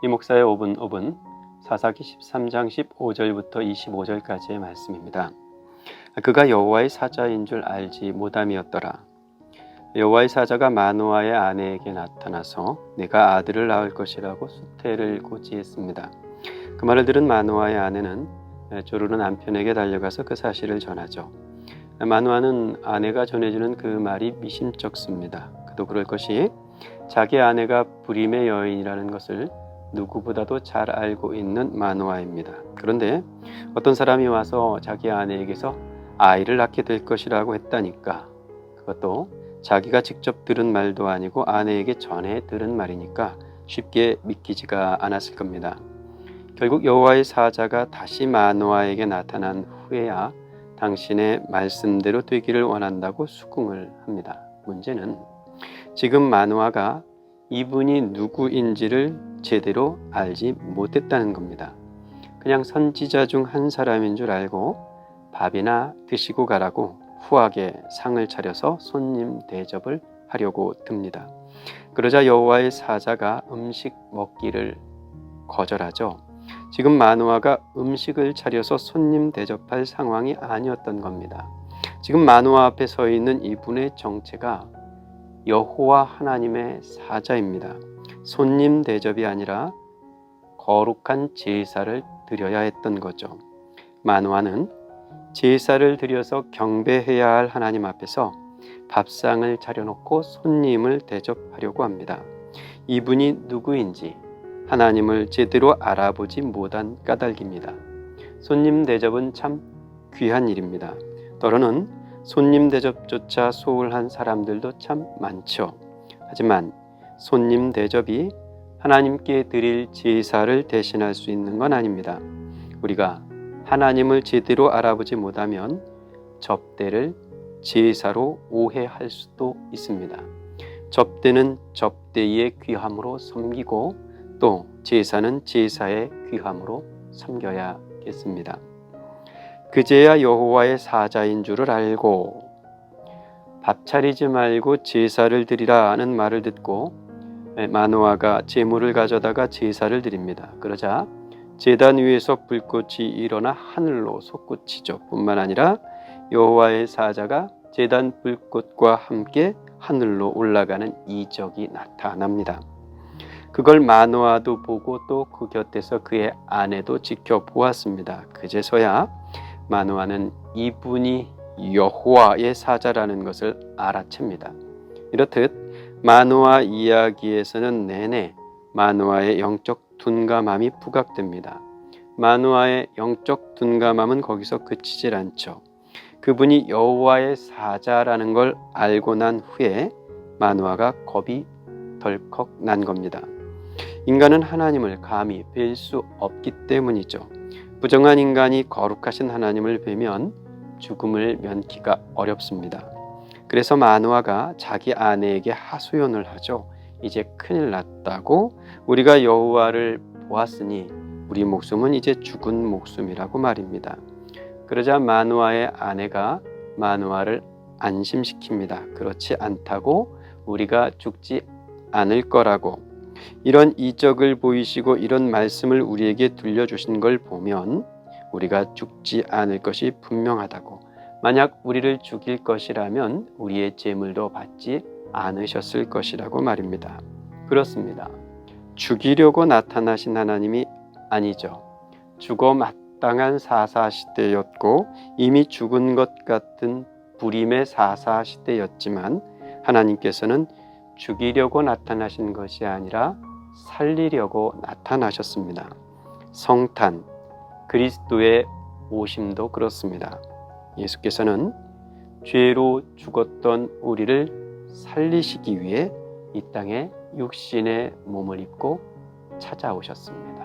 이 목사의 5분 사사기 13장 15절부터 25절까지의 말씀입니다. 그가 여호와의 사자인 줄 알지 못함이었더라. 여호와의 사자가 마노아의 아내에게 나타나서 내가 아들을 낳을 것이라고 수태를 고지했습니다. 그 말을 들은 마노아의 아내는 조르는 남편에게 달려가서 그 사실을 전하죠. 마노아는 아내가 전해주는 그 말이 미심쩍습니다. 그도 그럴 것이 자기 아내가 불임의 여인이라는 것을 누구보다도 잘 알고 있는 마노아입니다. 그런데 어떤 사람이 와서 자기 아내에게서 아이를 낳게 될 것이라고 했다니까, 그것도 자기가 직접 들은 말도 아니고 아내에게 전해 들은 말이니까 쉽게 믿기지가 않았을 겁니다. 결국 여호와의 사자가 다시 마노아에게 나타난 후에야 당신의 말씀대로 되기를 원한다고 수긍을 합니다. 문제는 지금 마노아가 이분이 누구인지를 제대로 알지 못했다는 겁니다. 그냥 선지자 중 한 사람인 줄 알고 밥이나 드시고 가라고 후하게 상을 차려서 손님 대접을 하려고 듭니다. 그러자 여호와의 사자가 음식 먹기를 거절하죠. 지금 마노아가 음식을 차려서 손님 대접할 상황이 아니었던 겁니다. 지금 마노아 앞에 서 있는 이분의 정체가 여호와 하나님의 사자입니다. 손님 대접이 아니라 거룩한 제사를 드려야 했던 거죠. 마노아는 제사를 드려서 경배해야 할 하나님 앞에서 밥상을 차려놓고 손님을 대접하려고 합니다. 이분이 누구인지 하나님을 제대로 알아보지 못한 까닭입니다. 손님 대접은 참 귀한 일입니다. 때로는 손님 대접조차 소홀한 사람들도 참 많죠. 하지만 손님 대접이 하나님께 드릴 제사를 대신할 수 있는 건 아닙니다. 우리가 하나님을 제대로 알아보지 못하면 접대를 제사로 오해할 수도 있습니다. 접대는 접대의 귀함으로 섬기고 또 제사는 제사의 귀함으로 섬겨야겠습니다. 그제야 여호와의 사자인 줄을 알고 밥 차리지 말고 제사를 드리라는 말을 듣고 마노아가 제물을 가져다가 제사를 드립니다. 그러자 제단 위에서 불꽃이 일어나 하늘로 솟구치죠. 뿐만 아니라 여호와의 사자가 제단 불꽃과 함께 하늘로 올라가는 이적이 나타납니다. 그걸 마노아도 보고 또 그 곁에서 그의 아내도 지켜보았습니다. 그제서야 마노아는 이분이 여호와의 사자라는 것을 알아챕니다. 이렇듯 마노아 이야기에서는 내내 마노아의 영적 둔감함이 부각됩니다. 마노아의 영적 둔감함은 거기서 그치질 않죠. 그분이 여호와의 사자라는 걸 알고 난 후에 마노아가 겁이 덜컥 난 겁니다. 인간은 하나님을 감히 뵐 수 없기 때문이죠. 부정한 인간이 거룩하신 하나님을 뵈면 죽음을 면키가 어렵습니다. 그래서 마노아가 자기 아내에게 하소연을 하죠. 이제 큰일 났다고, 우리가 여호와를 보았으니 우리 목숨은 이제 죽은 목숨이라고 말입니다. 그러자 마노아의 아내가 마노아를 안심시킵니다. 그렇지 않다고, 우리가 죽지 않을 거라고. 이런 이적을 보이시고 이런 말씀을 우리에게 들려주신 걸 보면 우리가 죽지 않을 것이 분명하다고, 만약 우리를 죽일 것이라면 우리의 제물도 받지 않으셨을 것이라고 말입니다. 그렇습니다. 죽이려고 나타나신 하나님이 아니죠. 죽어 마땅한 사사시대였고 이미 죽은 것 같은 불임의 사사시대였지만 하나님께서는 죽이려고 나타나신 것이 아니라 살리려고 나타나셨습니다. 성탄, 그리스도의 오심도 그렇습니다. 예수께서는 죄로 죽었던 우리를 살리시기 위해 이 땅에 육신의 몸을 입고 찾아오셨습니다.